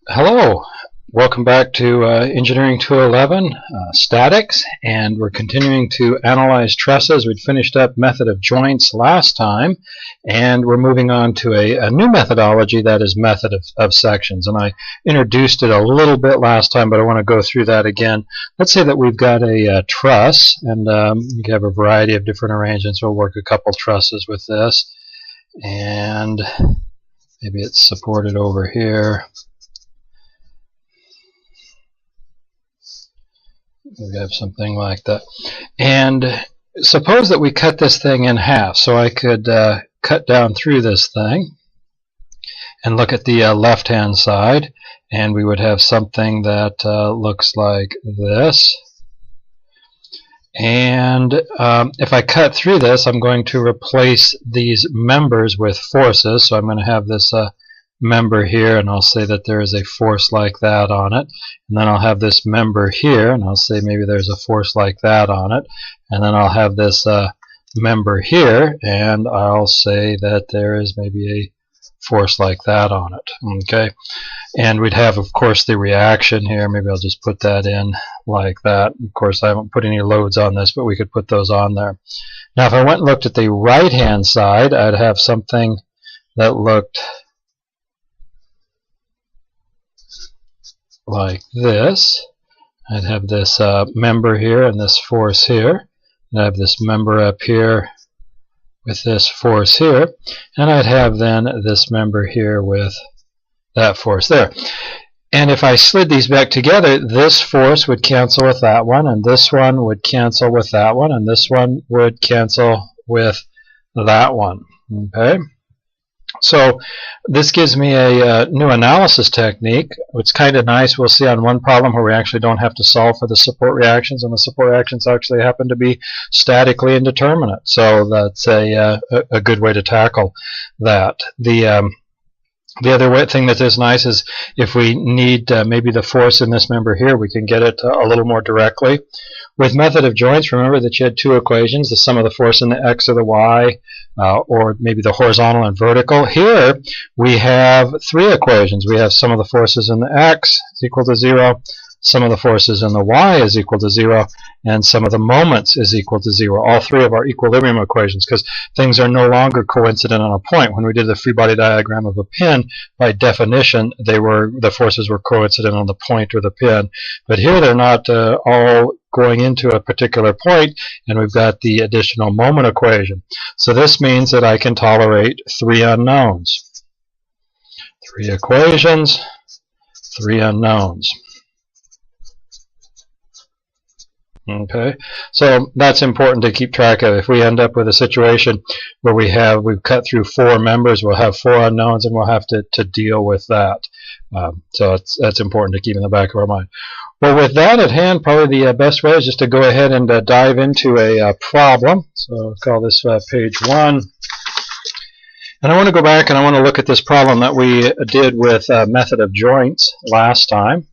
Hello, welcome back to Engineering 211 Statics, and we're continuing to analyze trusses. We'd finished up method of joints last time, and we're moving on to a new methodology, that is method of sections. And I introduced it a little bit last time, but I want to go through that again. Let's say that we've got a truss, and you can have a variety of different arrangements. We'll work a couple trusses with this, and maybe it's supported over here. We have something like that. And suppose that we cut this thing in half. So I could cut down through this thing and look at the left-hand side, and we would have something that looks like this. And if I cut through this, I'm going to replace these members with forces. So I'm going to have this member here, and I'll say that there is a force like that on it, and then I'll have this member here, and I'll say maybe there's a force like that on it, and then I'll have this member here, and I'll say that there is maybe a force like that on it. Okay, and we'd have, of course, the reaction here. Maybe I'll just put that in like that. Of course, I haven't put any loads on this, but we could put those on there. Now if I went and looked at the right hand side, I'd have something that looked like this. I'd have this member here and this force here, and I have this member up here with this force here, and I'd have then this member here with that force there. And if I slid these back together, this force would cancel with that one, and this one would cancel with that one, and this one would cancel with that one. Okay, so this gives me a new analysis technique. It's kind of nice. We'll see on one problem where we actually don't have to solve for the support reactions, and the support reactions actually happen to be statically indeterminate. So that's a good way to tackle that. The other thing that is nice is if we need maybe the force in this member here, we can get it a little more directly. With method of joints, remember that you had two equations, the sum of the force in the x or the y, or maybe the horizontal and vertical. Here we have three equations. We have sum of the forces in the x is equal to 0, sum of the forces in the y is equal to 0, and sum of the moments is equal to 0. All three of our equilibrium equations, because things are no longer coincident on a point. When we did the free body diagram of a pin, by definition, the forces were coincident on the point or the pin. But here they're not all going into a particular point, and we've got the additional moment equation. So this means that I can tolerate three unknowns. Three equations, three unknowns. Okay, so that's important to keep track of. If we end up with a situation where we've cut through four members, we'll have four unknowns, and we'll have to deal with that. So that's important to keep in the back of our mind. Well, with that at hand, probably the best way is just to go ahead and dive into a problem. So I'll call this page 1. And I want to go back and I want to look at this problem that we did with method of joints last time.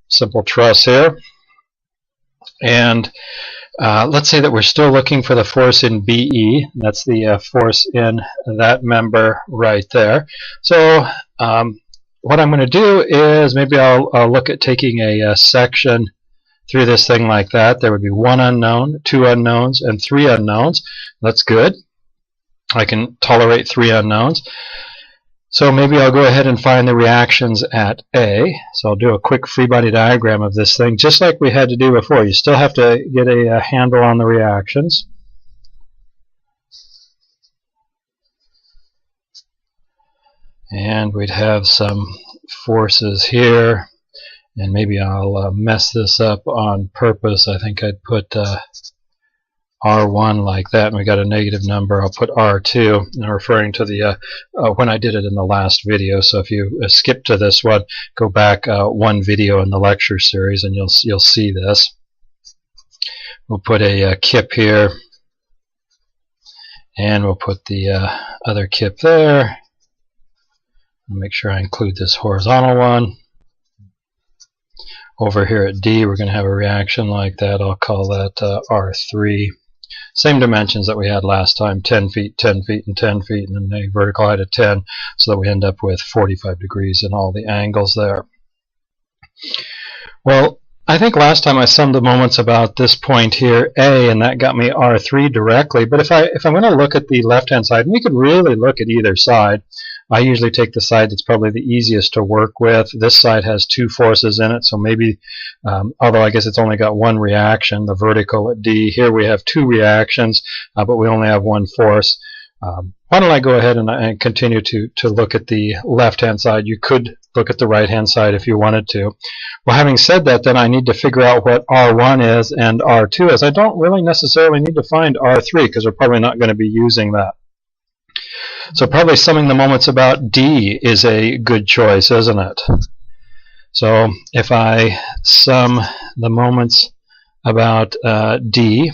Simple truss here. And let's say that we're still looking for the force in BE. That's the force in that member right there. So what I'm going to do is maybe I'll look at taking a section through this thing like that. There would be one unknown, two unknowns, and three unknowns. That's good. I can tolerate three unknowns. So maybe I'll go ahead and find the reactions at A. So I'll do a quick free body diagram of this thing, just like we had to do before. You still have to get a handle on the reactions. And we'd have some forces here, and maybe I'll mess this up on purpose. I think I'd put R1 like that, and we got a negative number. I'll put R2, and I'm referring to the when I did it in the last video. So if you skip to this one, go back one video in the lecture series, and you'll see this. We'll put a kip here, and we'll put the other kip there. I'll make sure I include this horizontal one. Over here at D, we're going to have a reaction like that. I'll call that R3. Same dimensions that we had last time, 10 feet, 10 feet, and 10 feet, and then a vertical height of 10, so that we end up with 45 degrees in all the angles there. Well, I think last time I summed the moments about this point here, A, and that got me R3 directly. But if I'm going to look at the left-hand side, and we could really look at either side. I usually take the side that's probably the easiest to work with. This side has two forces in it, so maybe, although I guess it's only got one reaction, the vertical at D. Here we have two reactions, but we only have one force. Why don't I go ahead and continue to look at the left-hand side. You could look at the right-hand side if you wanted to. Well, having said that, then I need to figure out what R1 is and R2 is. I don't really necessarily need to find R3 because we're probably not going to be using that. So probably summing the moments about D is a good choice, isn't it? So if I sum the moments about D,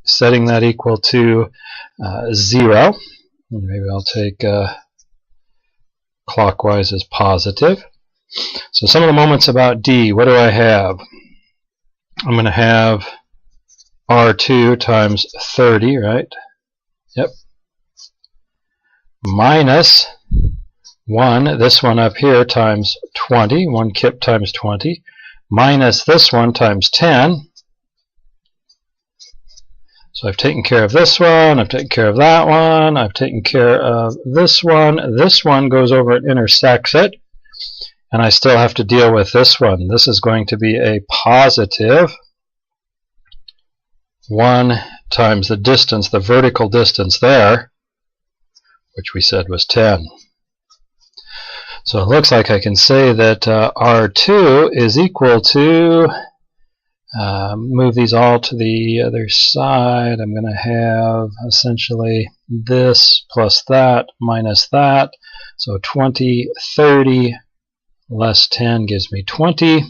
setting that equal to 0, maybe I'll take clockwise as positive. So some of the moments about D, what do I have? I'm going to have R2 times 30, right? Yep. Minus 1, this one up here, times 20, 1 kip times 20, minus this one times 10. So I've taken care of this one, I've taken care of that one, I've taken care of this one. This one goes over and intersects it, and I still have to deal with this one. This is going to be a positive 1 times the distance, the vertical distance there, which we said was 10. So it looks like I can say that R2 is equal to, move these all to the other side, I'm going to have essentially this plus that minus that. So 20, 30 less 10 gives me 20.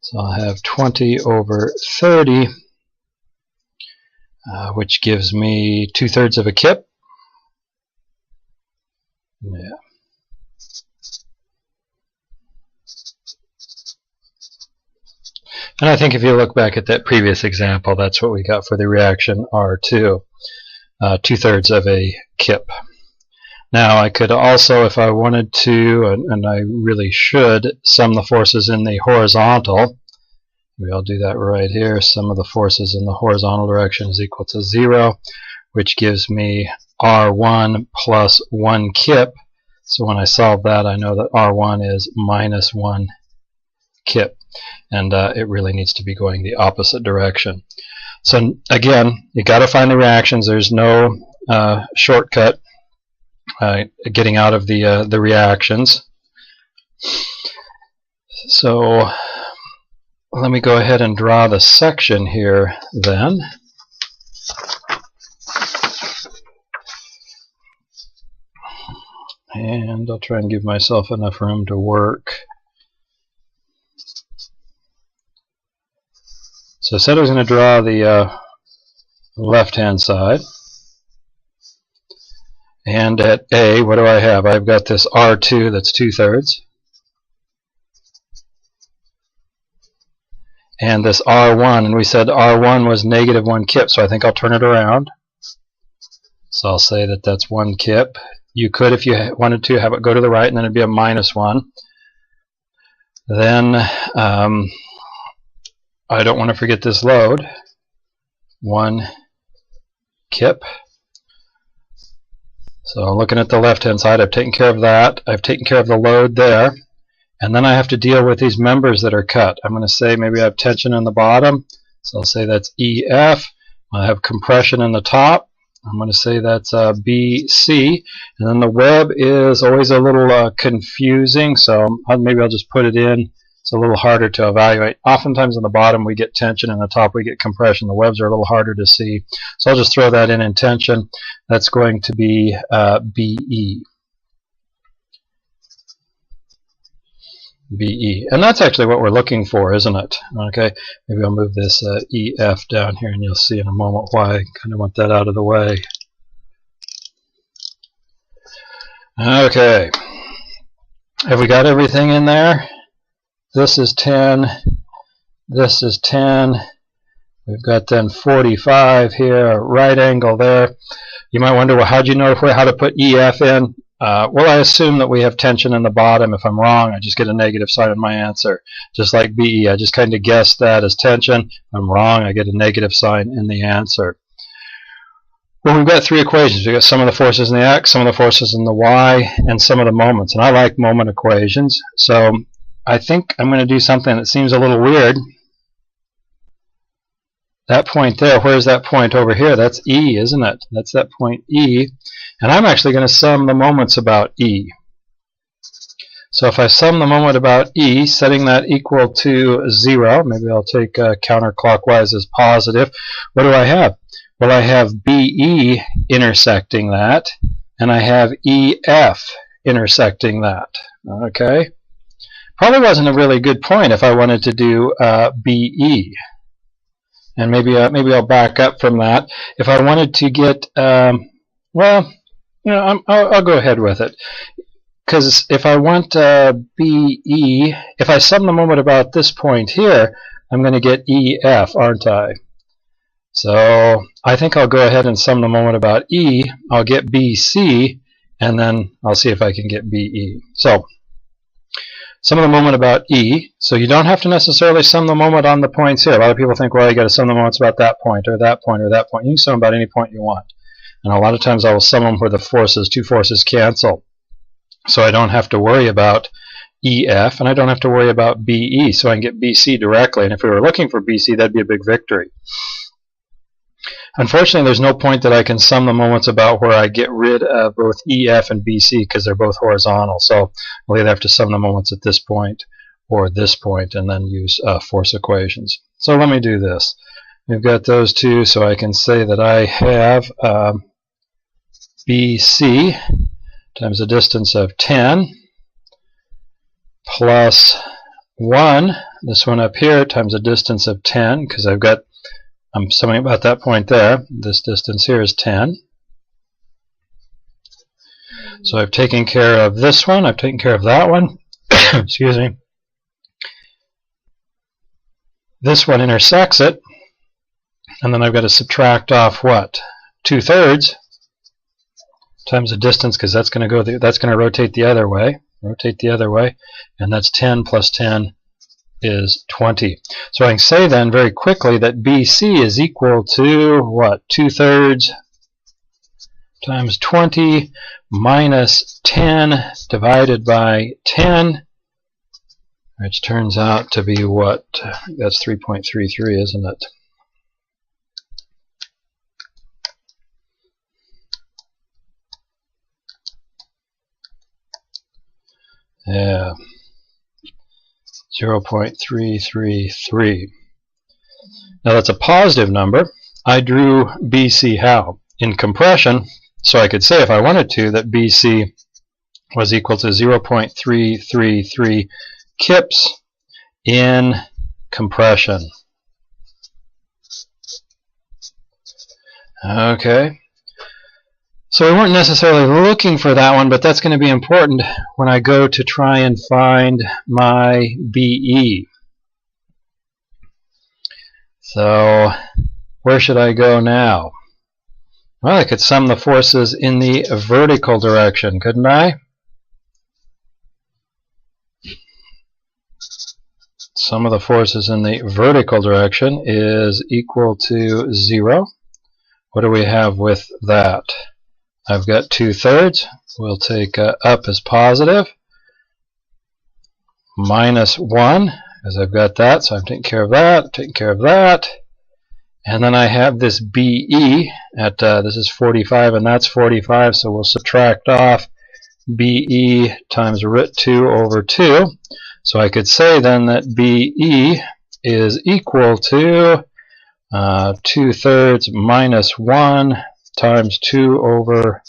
So I'll have 20 over 30, which gives me 2/3 of a kip. Yeah. And I think if you look back at that previous example, that's what we got for the reaction R2, 2/3 of a kip. Now I could also, if I wanted to, and I really should, sum the forces in the horizontal. Maybe I'll do that right here. Sum of the forces in the horizontal direction is equal to 0, which gives me R1 plus 1 kip. So when I solve that, I know that R1 is minus 1 kip. And it really needs to be going the opposite direction. So again, you got to find the reactions. There's no shortcut getting out of the reactions. So let me go ahead and draw the section here then. And I'll try and give myself enough room to work. So I said I was going to draw the left-hand side. And at A, what do I have? I've got this R2 that's 2/3. And this R1, and we said R1 was negative 1 kip, so I think I'll turn it around. So I'll say that that's 1 kip. You could, if you wanted to, have it go to the right, and then it'd be a minus 1. Then I don't want to forget this load, 1 kip. So looking at the left-hand side, I've taken care of that. I've taken care of the load there. And then I have to deal with these members that are cut. I'm going to say maybe I have tension in the bottom. So I'll say that's EF. I have compression in the top. I'm going to say that's BC. And then the web is always a little confusing, so maybe I'll just put it in. It's a little harder to evaluate. Oftentimes on the bottom we get tension, and the top we get compression. The webs are a little harder to see. So I'll just throw that in tension. That's going to be BE. BE. And that's actually what we're looking for, isn't it? Okay, maybe I'll move this EF down here, and you'll see in a moment why I kind of want that out of the way. Okay, have we got everything in there? This is 10, this is 10, we've got then 45 here, right angle there. You might wonder, well, how do you know how to put EF in? well, I assume that we have tension in the bottom. If I'm wrong, I just get a negative sign in my answer. Just like BE, I just kind of guessed that as tension. If I'm wrong, I get a negative sign in the answer. Well, we've got three equations. We've got some of the forces in the x, some of the forces in the y, and some of the moments. And I like moment equations, so I think I'm going to do something that seems a little weird. That point there, where's that point over here? That's E, isn't it? That's that point E. And I'm actually going to sum the moments about E. So if I sum the moment about E, setting that equal to 0, maybe I'll take counterclockwise as positive, what do I have? Well, I have BE intersecting that, and I have EF intersecting that. Okay? Probably wasn't a really good point if I wanted to do BE. And maybe I'll back up from that. If I wanted to get, well, you know, I'll go ahead with it. Because if I want BE, if I sum the moment about this point here, I'm going to get EF, aren't I? So I think I'll go ahead and sum the moment about E. I'll get BC, and then I'll see if I can get BE. So sum of the moment about E. So you don't have to necessarily sum the moment on the points here. A lot of people think, well, you got to sum the moments about that point or that point or that point. You can sum about any point you want. And a lot of times I will sum them where the forces, two forces cancel. So I don't have to worry about EF, and I don't have to worry about BE. So I can get BC directly. And if we were looking for BC, that'd be a big victory. Unfortunately, there's no point that I can sum the moments about where I get rid of both EF and BC because they're both horizontal. So I'll either have to sum the moments at this point or this point and then use force equations. So let me do this. We've got those two, so I can say that I have BC times a distance of 10 plus 1, this one up here, times a distance of 10, because I'm summing about that point there. This distance here is 10. So I've taken care of this one. I've taken care of that one. Excuse me. This one intersects it. And then I've got to subtract off what? 2/3 times the distance, because that's going to rotate the other way. Rotate the other way. And that's 10 plus 10 is 20. So I can say then very quickly that BC is equal to what? 2/3 times 20 minus 10 divided by 10, which turns out to be what? That's 3.33, isn't it? Yeah. 0.333. Now that's a positive number. I drew BC how? In compression, so I could say if I wanted to that BC was equal to 0.333 kips in compression. Okay. So we weren't necessarily looking for that one, but that's going to be important when I go to try and find my BE. So where should I go now? Well, I could sum the forces in the vertical direction, couldn't I? Sum of the forces in the vertical direction is equal to 0. What do we have with that? I've got 2/3. We'll take up as positive. Minus 1, as I've got that, so I'm taking care of that, taking care of that. And then I have this BE at, this is 45 and that's 45, so we'll subtract off BE times root 2 over 2. So I could say then that BE is equal to 2/3 minus 1 times 2 over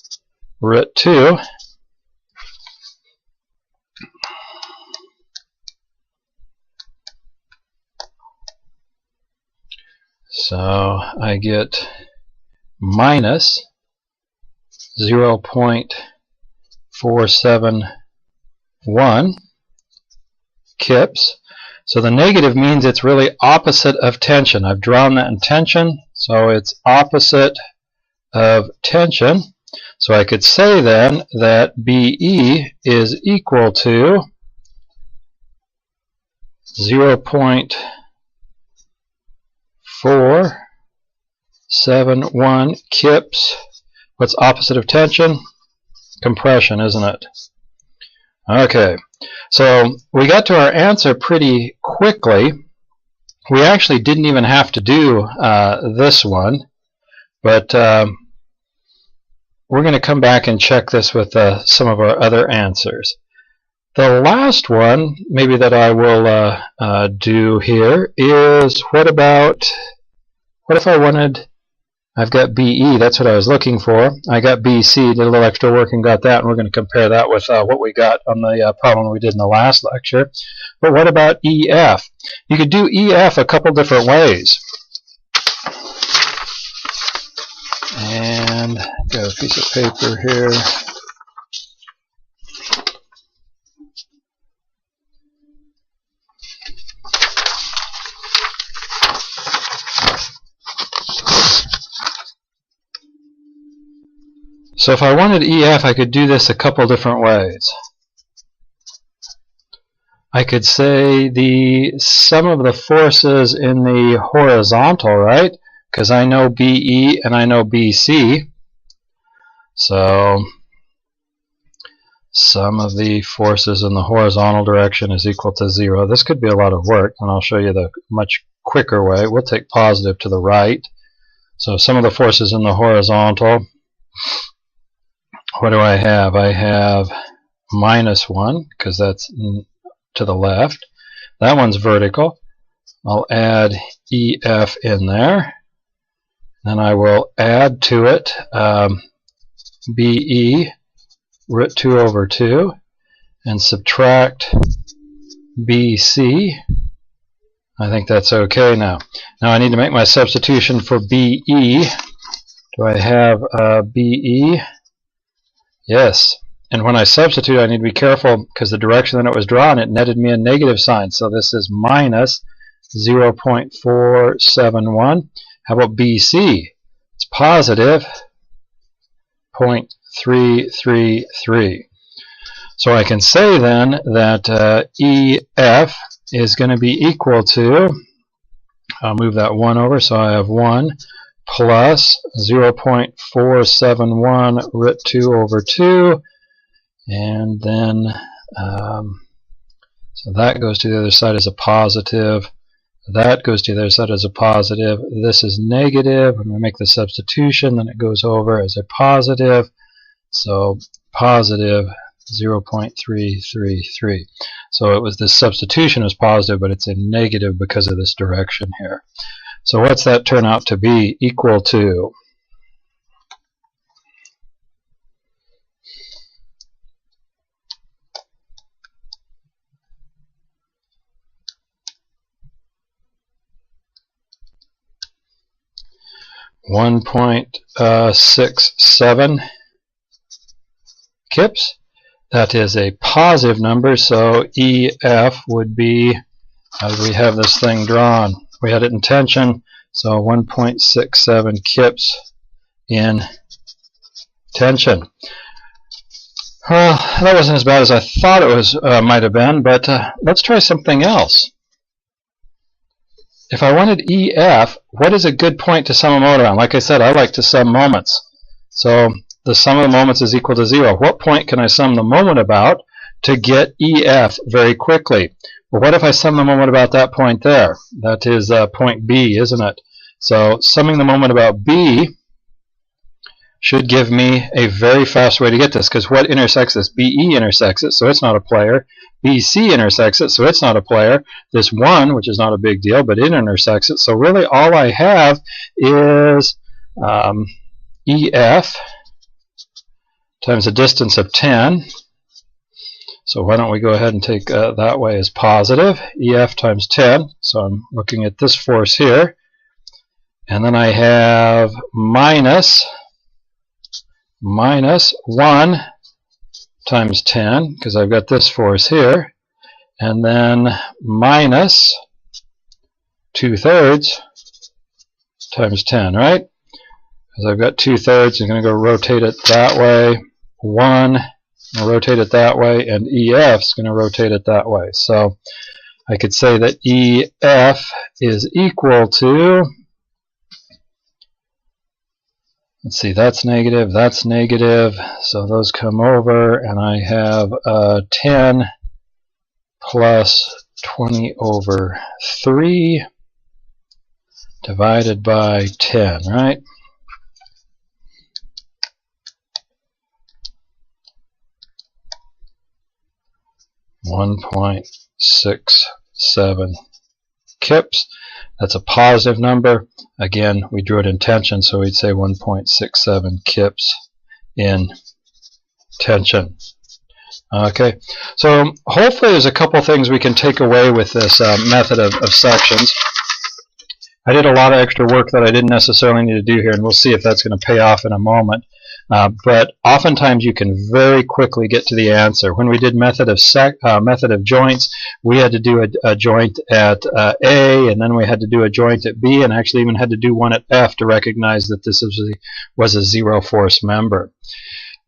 root 2. So I get minus 0.471 kips. So the negative means it's really opposite of tension. I've drawn that in tension, so it's opposite of tension. So I could say then that BE is equal to 0.471 kips. What's opposite of tension? Compression, isn't it? Okay, so we got to our answer pretty quickly. We actually didn't even have to do this one, but we're going to come back and check this with some of our other answers. The last one, maybe that I will do here, is what if I wanted, I've got BE, that's what I was looking for. I got BC, did a little extra work and got that, and we're going to compare that with what we got on the problem we did in the last lecture. But what about EF? You could do EF a couple different ways. And got a piece of paper here. So if I wanted EF, I could do this a couple different ways. I could say the sum of the forces in the horizontal, right? Because I know BE and I know BC. So sum of the forces in the horizontal direction is equal to 0. This could be a lot of work, and I'll show you the much quicker way. We'll take positive to the right. So sum of the forces in the horizontal. What do I have? I have -1, because that's to the left. That one's vertical. I'll add EF in there. Then I will add to it BE root 2 over 2 and subtract BC. I think that's okay now. Now I need to make my substitution for BE. Do I have BE? Yes. And when I substitute, I need to be careful because the direction that it was drawn, it netted me a negative sign. So this is minus 0.471. How about BC? It's positive 0.333. So I can say then that EF is going to be equal to, I'll move that 1 over, so I have 1 plus 0.471 root 2 over 2, and then so that goes to the other side as a positive, that goes to the other side as a positive, this is negative. When we make the substitution, then it goes over as a positive, so positive 0.333. So it was, this substitution was positive, but it's a negative because of this direction here. So what's that turn out to be? Equal to 1.67 kips. That is a positive number, so EF would be, how do we have this thing drawn? We had it in tension, so 1.67 kips in tension. Well, that wasn't as bad as I thought it was might have been, but let's try something else. If I wanted EF, what is a good point to sum a moment around? Like I said, I like to sum moments. So the sum of the moments is equal to 0. What point can I sum the moment about to get EF very quickly? Well, what if I sum the moment about that point there? That is point B, isn't it? So summing the moment about B should give me a very fast way to get this, because what intersects this? BE intersects it, so it's not a player. BC intersects it, so it's not a player. This 1, which is not a big deal, but it intersects it. So really all I have is EF times a distance of 10. So why don't we go ahead and take that way as positive, EF times 10. So I'm looking at this force here. And then I have minus 1 times 10, because I've got this force here. And then minus 2/3 times 10, right? because I've got 2/3. I'm going to go rotate it that way. 1, I'll rotate it that way, and EF is going to rotate it that way. So I could say that EF is equal to, let's see, that's negative, so those come over, and I have 10 plus 20/3 divided by 10, right? .67 kips. That's a positive number. Again, we drew it in tension, so we'd say 1.67 kips in tension. Okay, so hopefully there's a couple things we can take away with this method of sections. I did a lot of extra work that I didn't necessarily need to do here, and we'll see if that's going to pay off in a moment. But oftentimes you can very quickly get to the answer. When we did method of joints, we had to do a joint at A, and then we had to do a joint at B, and actually even had to do one at F to recognize that this was a zero force member.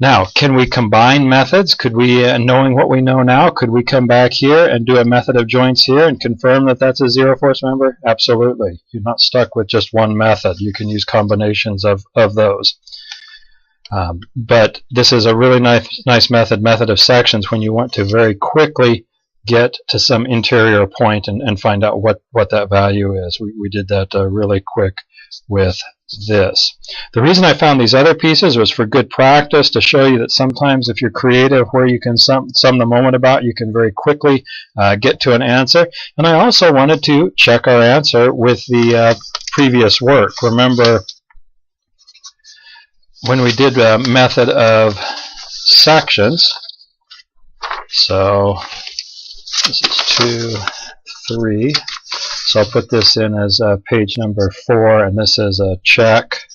Now, can we combine methods? Could we, knowing what we know now, could we come back here and do a method of joints here and confirm that that's a zero force member? Absolutely. You're not stuck with just one method. You can use combinations of those. But this is a really nice method of sections when you want to very quickly get to some interior point and find out what that value is. We did that really quick with this. The reason I found these other pieces was for good practice, to show you that sometimes if you're creative where you can sum the moment about, you can very quickly get to an answer. And I also wanted to check our answer with the previous work. Remember, when we did a method of sections, so this is 2, 3, so I'll put this in as page number 4, and this is a check.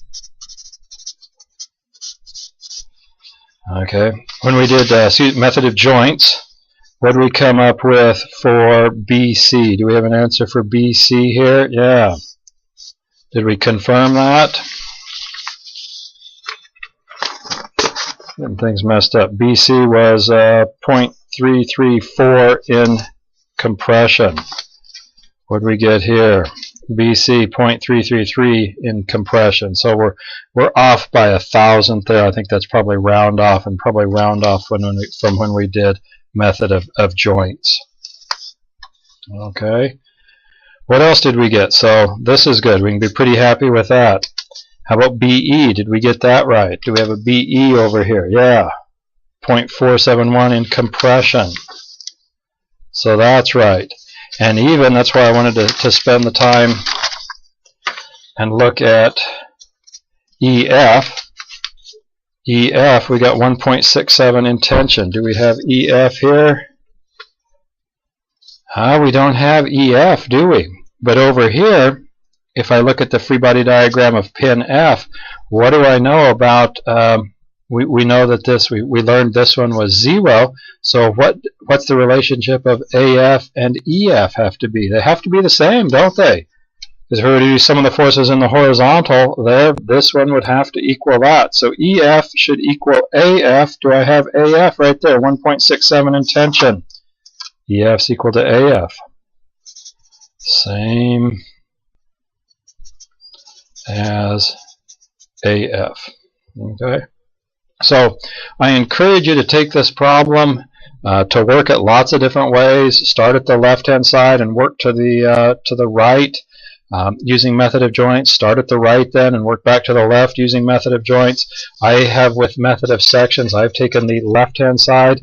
Okay, when we did method of joints, what did we come up with for BC? Do we have an answer for BC here? Yeah. Did we confirm that? Getting things messed up. BC was 0.334 in compression. What do we get here? BC 0.333 in compression. So we're off by 1,000th there. I think that's probably round off, and probably round off from when we did method of joints. Okay. What else did we get? So this is good. We can be pretty happy with that. How about BE? Did we get that right? Do we have a BE over here? Yeah. 0.471 in compression. So that's right. And even, that's why I wanted to spend the time and look at EF. EF, we got 1.67 in tension. Do we have EF here? We don't have EF, do we? But over here, if I look at the free body diagram of pin F, what do I know about, we know that we learned this one was 0, so what's the relationship of AF and EF have to be? They have to be the same, don't they? Because if we were to use some of the forces in the horizontal there, this one would have to equal that. So EF should equal AF. Do I have AF right there? 1.67 in tension. EF's equal to AF. Same as AF. Okay. So I encourage you to take this problem to work it lots of different ways. Start at the left-hand side and work to the right using method of joints. Start at the right then and work back to the left using method of joints. I have with method of sections, I've taken the left-hand side.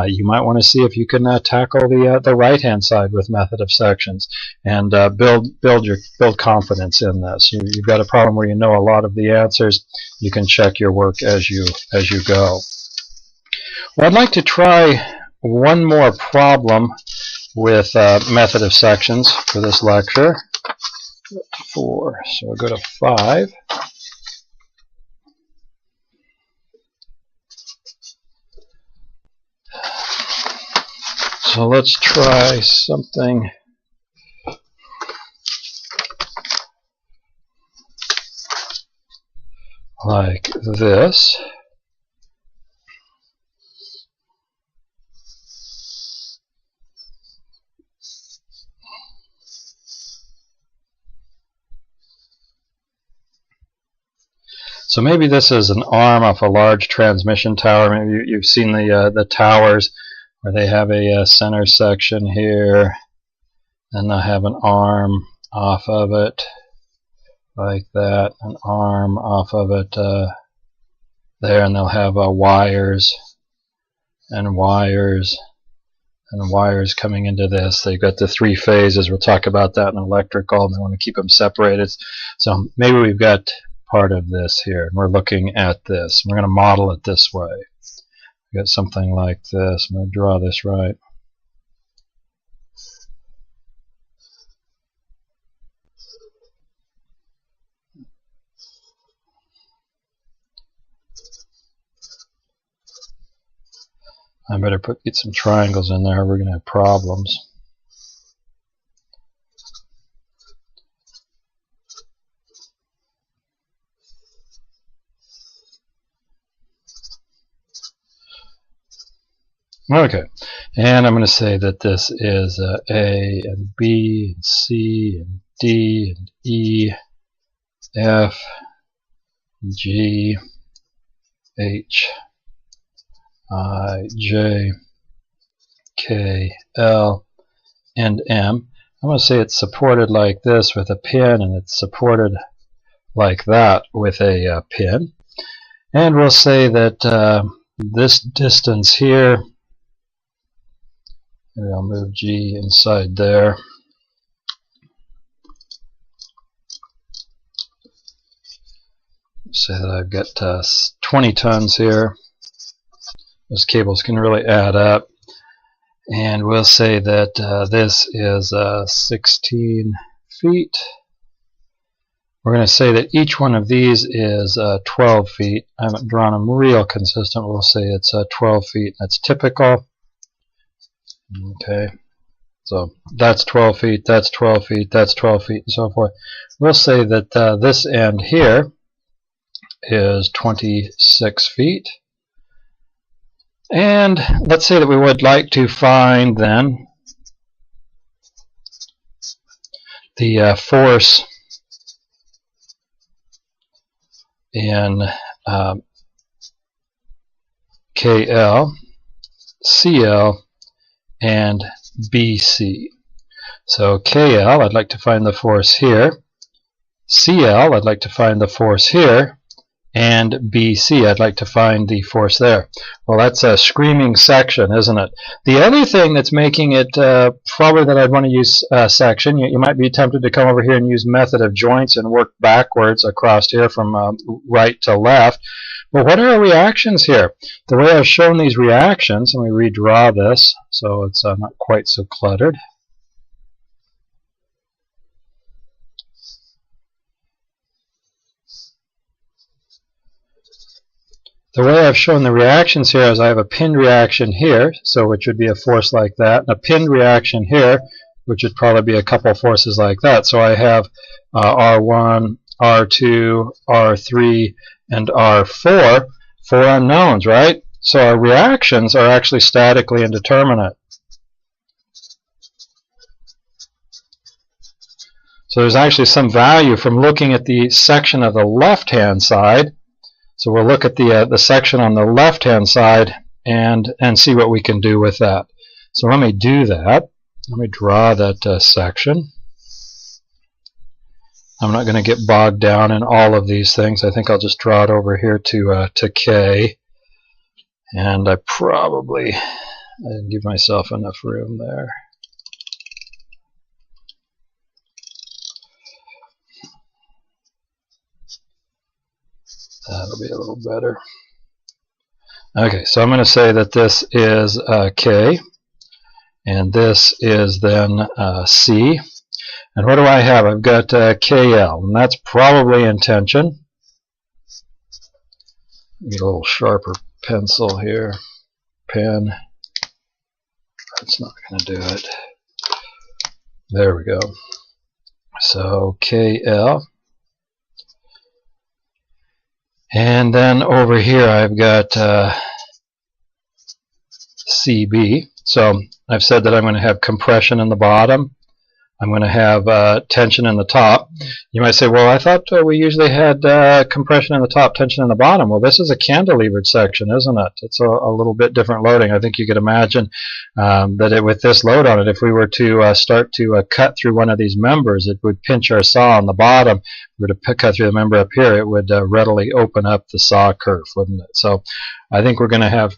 You might want to see if you can tackle the right-hand side with method of sections and build confidence in this. You've got a problem where you know a lot of the answers. You can check your work as you go. Well, I'd like to try one more problem with method of sections for this lecture. 4, so we'll go to 5. So let's try something. like this. So maybe this is an arm off a large transmission tower. Maybe you've seen the towers where they have a center section here, and they'll have an arm off of it like that, an arm off of it there, and they'll have wires and wires and wires coming into this. They've got the three phases. We'll talk about that in electrical, and they want to keep them separated. So maybe we've got part of this here, and we're looking at this. We're going to model it this way. We've got something like this. I'm going to draw this right. I better get some triangles in there. We're going to have problems. Okay, and I'm going to say that this is A and B and C and D and E, F, G, H, I, J, K, L, and M. I'm going to say it's supported like this with a pin, and it's supported like that with a pin. And we'll say that this distance here, maybe I'll move G inside there. Say that I've got 20 tons here. Those cables can really add up. And we'll say that this is 16 feet. We're going to say that each one of these is 12 feet. I haven't drawn them real consistent. We'll say it's 12 feet. That's typical. Okay, so that's 12 feet, that's 12 feet, that's 12 feet, and so forth. We'll say that this end here is 26 feet. And let's say that we would like to find then the force in KL, CL, and BC. So KL, I'd like to find the force here. CL, I'd like to find the force here. And BC, I'd like to find the force there. Well, that's a screaming section, isn't it? The other thing that's making it probably that I'd want to use section, you might be tempted to come over here and use method of joints and work backwards across here from right to left. Well, what are our reactions here? The way I've shown these reactions, let me redraw this so it's not quite so cluttered. The way I've shown the reactions here is I have a pinned reaction here, so which would be a force like that, and a pinned reaction here, which would probably be a couple forces like that. So I have R1, R2, R3, and R4, four unknowns, right? So our reactions are actually statically indeterminate. So there's actually some value from looking at the section of the left-hand side. So we'll look at the section on the left-hand side and see what we can do with that. So let me do that. Let me draw that section. I'm not going to get bogged down in all of these things. I think I'll just draw it over here to K. And I probably didn't give myself enough room there. That'll be a little better. Okay, so I'm going to say that this is K, and this is then C. And what do I have? I've got KL, and that's probably in tension. Get a little sharper pencil here, pen. That's not going to do it. There we go. So KL. And then over here I've got CB. So I've said that I'm going to have compression in the bottom. I'm going to have tension in the top. You might say, well, I thought we usually had compression in the top, tension in the bottom. Well, this is a cantilevered section, isn't it? It's a little bit different loading. I think you could imagine that with this load on it, if we were to start to cut through one of these members, it would pinch our saw on the bottom. If we were to cut through the member up here, it would readily open up the saw kerf, wouldn't it? So I think we're going to have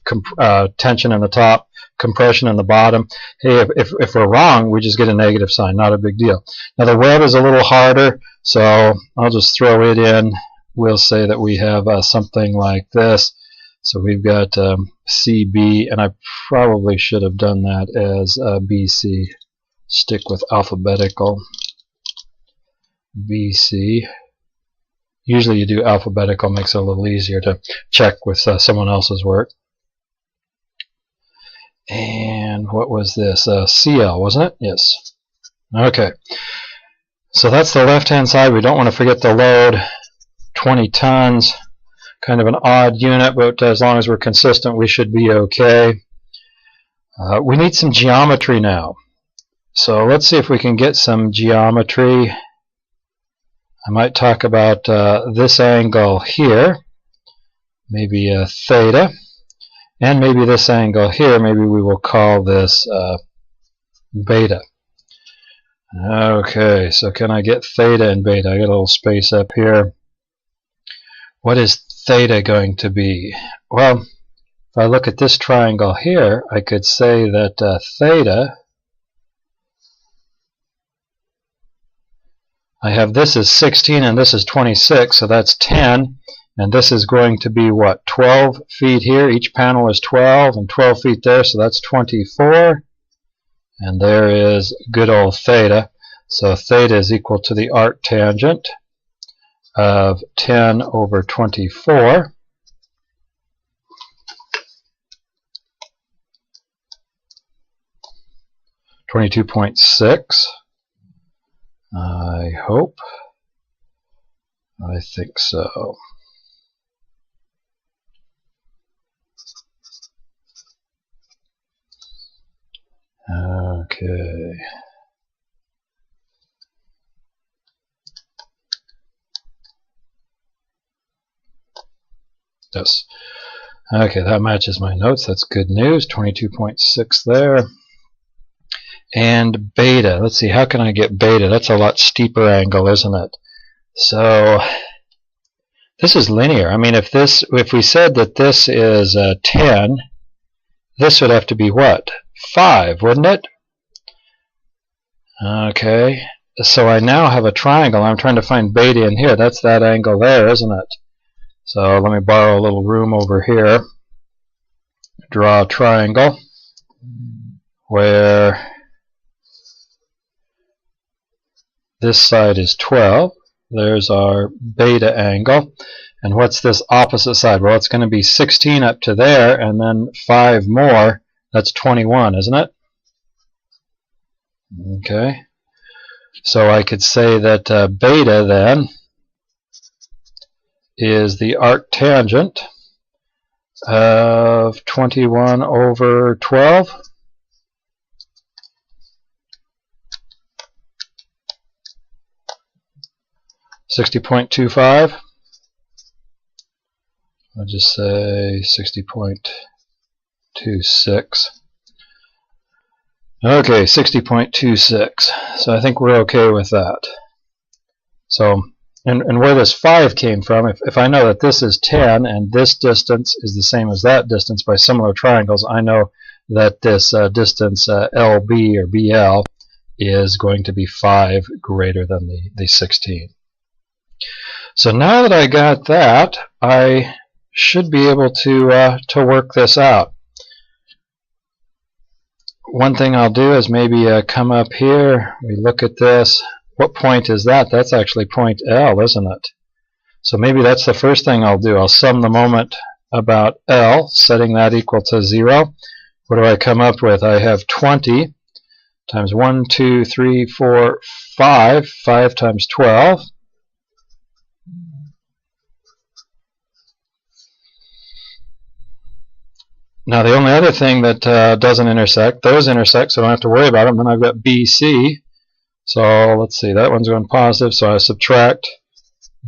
tension in the top, compression in the bottom. Hey, if we're wrong, we just get a negative sign, not a big deal. Now the web is a little harder, so I'll just throw it in. We'll say that we have something like this. So we've got CB, and I probably should have done that as BC. Stick with alphabetical. BC. Usually you do alphabetical, makes it a little easier to check with someone else's work. And what was this? CL, wasn't it? Yes. Okay. So that's the left-hand side. We don't want to forget the load. 20 tons. Kind of an odd unit, but as long as we're consistent, we should be okay. We need some geometry now. So let's see if we can get some geometry. I might talk about this angle here. Maybe theta. And maybe this angle here, maybe we will call this beta. Okay, so can I get theta and beta? I got a little space up here. What is theta going to be? Well, if I look at this triangle here, I could say that theta, I have this is 16 and this is 26, so that's 10. And this is going to be what? 12 feet here. Each panel is 12 and 12 feet there, so that's 24. And there is good old theta. So theta is equal to the arc tangent of 10 over 24. .6. I hope. I think so. Okay. Yes. Okay, that matches my notes. That's good news. 22.6 there. And beta. Let's see, how can I get beta? That's a lot steeper angle, isn't it? So this is linear. I mean, if we said that this is 10, this would have to be what? 5, wouldn't it? Okay, so I now have a triangle. I'm trying to find beta in here. That's that angle there, isn't it? So let me borrow a little room over here. Draw a triangle where this side is 12. There's our beta angle. And what's this opposite side? Well, it's going to be 16 up to there, and then 5 more. That's 21, isn't it? Okay. So I could say that beta then is the arc tangent of 21 over 12. .25. I'll just say 60.26. Okay, 60.26. So I think we're okay with that. So, and where this 5 came from, if I know that this is 10 and this distance is the same as that distance by similar triangles, I know that this distance LB or BL is going to be 5 greater than the 16. So now that I got that, I should be able to work this out. One thing I'll do is maybe come up here. We look at this. What point is that? That's actually point L, isn't it? So maybe that's the first thing I'll do. I'll sum the moment about L, setting that equal to 0. What do I come up with? I have 20 times 1, 2, 3, 4, 5. 5 times 12. Now the only other thing that doesn't intersect, those intersect, so I don't have to worry about them. Then I've got BC. So let's see, that one's going positive, so I subtract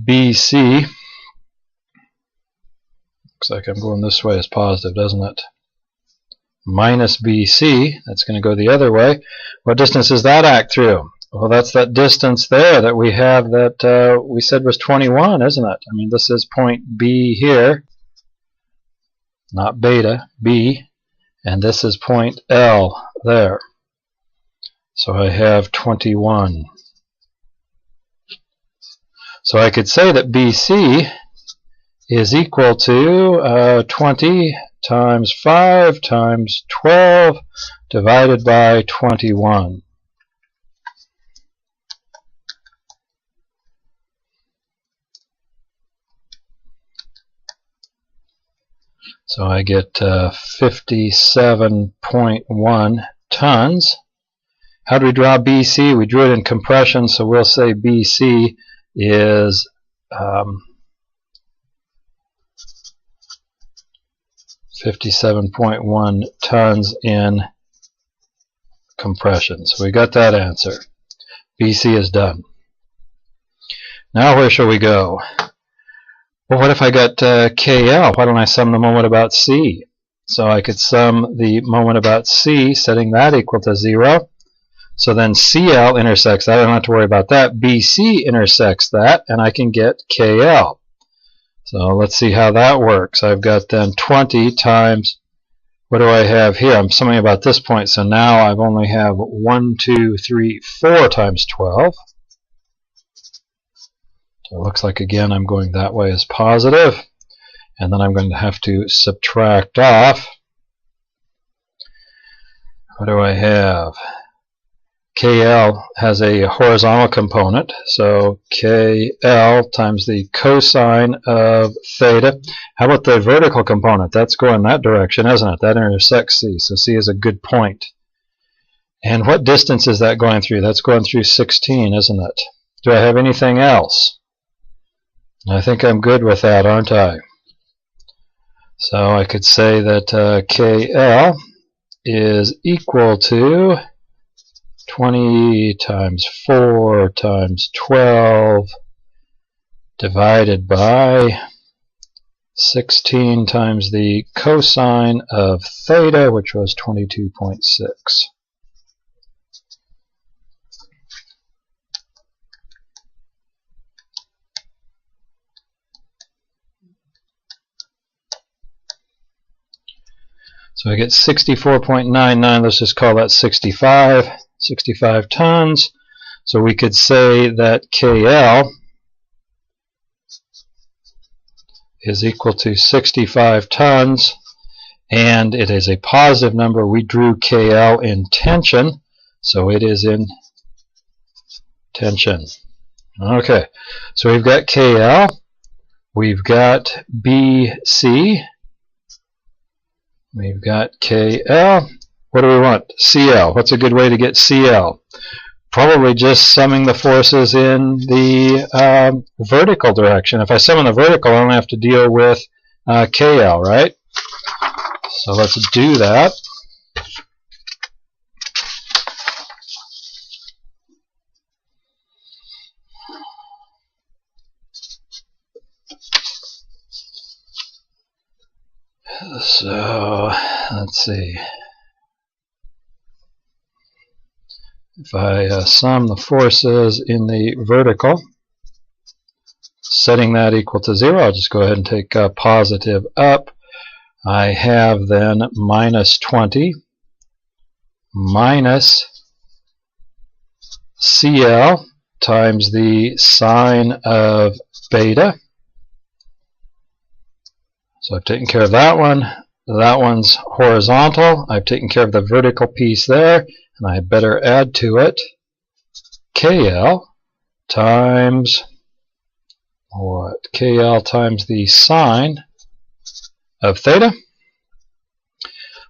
BC. Looks like I'm going this way as positive, doesn't it? Minus BC, that's going to go the other way. What distance does that act through? Well, that's that distance there that we have that we said was 21, isn't it? I mean, this is point B here, not beta, B, and this is point L there. So I have 21. So I could say that BC is equal to 20 times 5 times 12 divided by 21. So I get 57.1 tons. How do we draw BC? We drew it in compression, so we'll say BC is 57.1 tons in compression. So we got that answer. BC is done. Now where shall we go? Well, what if I got KL? Why don't I sum the moment about C? So I could sum the moment about C, setting that equal to 0. So then CL intersects that. I don't have to worry about that. BC intersects that, and I can get KL. So let's see how that works. I've got then 20 times, what do I have here? I'm summing about this point, so now I only have 1, 2, 3, 4 times 12. So it looks like, again, I'm going that way as positive. And then I'm going to have to subtract off. What do I have? KL has a horizontal component, so KL times the cosine of theta. How about the vertical component? That's going that direction, isn't it? That intersects C, so C is a good point. And what distance is that going through? That's going through 16, isn't it? Do I have anything else? I think I'm good with that, aren't I? So I could say that KL is equal to 20 times 4 times 12 divided by 16 times the cosine of theta, which was 22.6. So I get 64.99, let's just call that 65 tons. So we could say that KL is equal to 65 tons, and it is a positive number. We drew KL in tension, so it is in tension. Okay, so we've got KL, we've got BC, we've got KL. What do we want? CL. What's a good way to get CL? Probably just summing the forces in the vertical direction. If I sum in the vertical, I only have to deal with KL, right? So let's do that. So let's see. If I sum the forces in the vertical, setting that equal to 0, I'll just go ahead and take positive up. I have then minus 20 minus CL times the sine of beta. So I've taken care of that one. That one's horizontal. I've taken care of the vertical piece there. And I better add to it KL times what? KL times the sine of theta.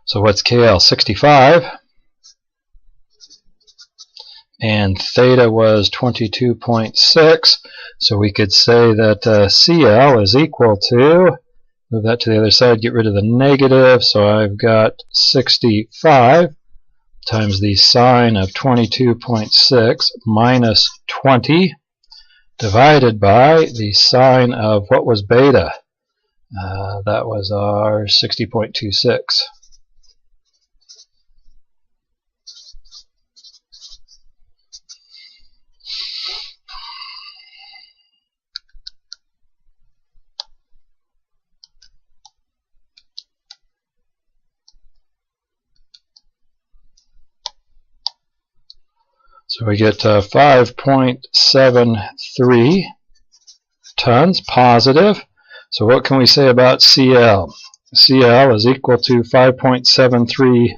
So what's KL? 65. And theta was 22.6. So we could say that CL is equal to Move that to the other side, get rid of the negative, so I've got 65 times the sine of 22.6 minus 20 divided by the sine of what was beta. That was our 60.26. So we get 5.73 tons positive. So what can we say about CL? CL is equal to 5.73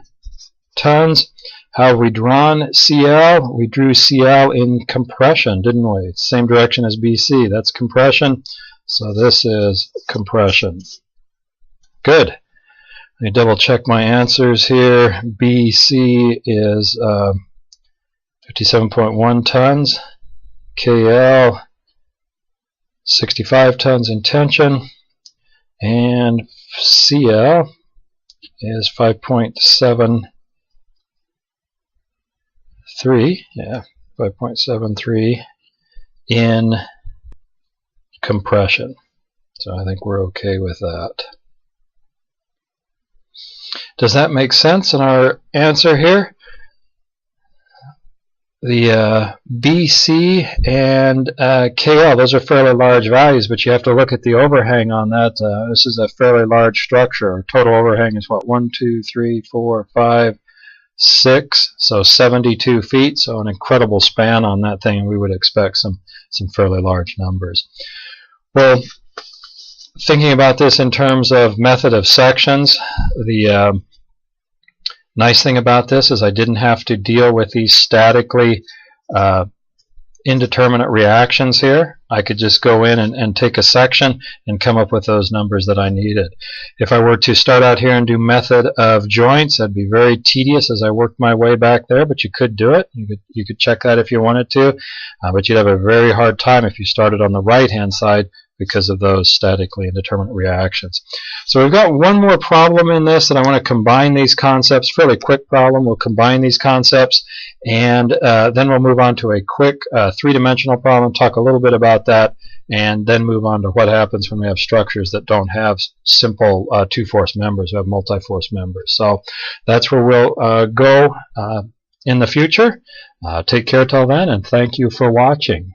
tons. How have we drawn CL? We drew CL in compression, didn't we? Same direction as BC. That's compression. So this is compression. Good. Let me double check my answers here. BC is 57.1 tons. KL 65 tons in tension, and CL is 5.73, yeah, 5.73 in compression. So I think we're okay with that. Does that make sense in our answer here? The BC and KL, those are fairly large values, but you have to look at the overhang on that. This is a fairly large structure. Our total overhang is what, 1, 2, 3, 4, 5, 6, so 72 feet, so an incredible span on that thing, and we would expect some fairly large numbers. Well, thinking about this in terms of method of sections, the nice thing about this is I didn't have to deal with these statically indeterminate reactions here. I could just go in and take a section and come up with those numbers that I needed. If I were to start out here and do method of joints, that'd be very tedious as I worked my way back there, but you could do it. You could check that if you wanted to, but you'd have a very hard time if you started on the right-hand side because of those statically indeterminate reactions. So we've got one more problem in this, and I want to combine these concepts. Fairly quick problem. We'll combine these concepts, and then we'll move on to a quick three-dimensional problem, talk a little bit about that, and then move on to what happens when we have structures that don't have simple two-force members, we have multi-force members. So that's where we'll go in the future. Take care till then, and thank you for watching.